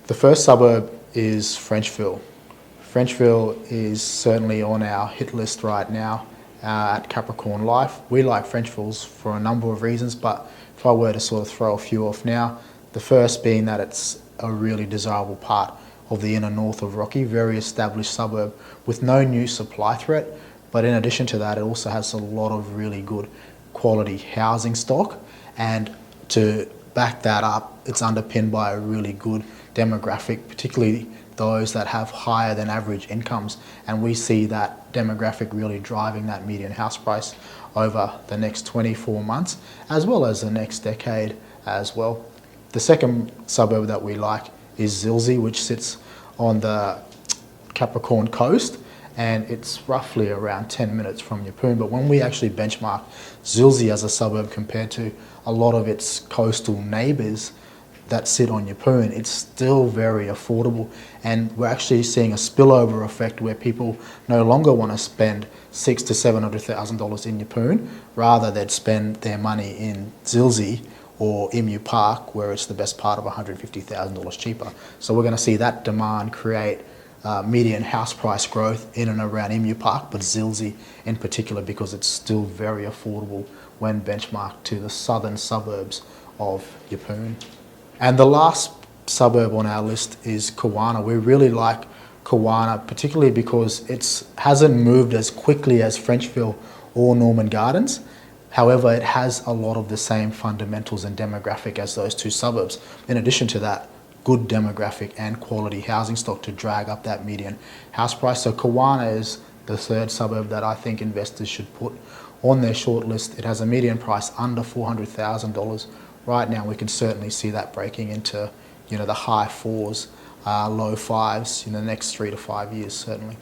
The first suburb is Frenchville. Frenchville is certainly on our hit list right now at Capricorn Life. We like Frenchvilles for a number of reasons, but if I were to sort of throw a few off now, the first being that it's a really desirable part of the inner north of Rocky, very established suburb with no new supply threat. But in addition to that, it also has a lot of really good quality housing stock, and to back that up, it's underpinned by a really good demographic, particularly those that have higher than average incomes, and we see that demographic really driving that median house price over the next 24 months as well as the next decade as well. The second suburb that we like is Zilsey, which sits on the Capricorn coast, and it's roughly around 10 minutes from Yeppoon. But when we actually benchmark Zilsey as a suburb compared to a lot of its coastal neighbours that sit on Yeppoon, it's still very affordable, and we're actually seeing a spillover effect where people no longer want to spend $600,000 to $700,000 in Yeppoon, rather they'd spend their money in Zilsey or Emu Park, where it's the best part of $150,000 cheaper. So we're going to see that demand create median house price growth in and around Emu Park, but Zilsey in particular, because it's still very affordable when benchmarked to the southern suburbs of Yeppoon. And the last suburb on our list is Kawana. We really like Kawana, particularly because it hasn't moved as quickly as Frenchville or Norman Gardens. However, it has a lot of the same fundamentals and demographic as those two suburbs. In addition to that, good demographic and quality housing stock to drag up that median house price. So Kawana is the third suburb that I think investors should put on their shortlist. It has a median price under $400,000. Right now, we can certainly see that breaking into, the high fours, low fives in the next 3 to 5 years, certainly.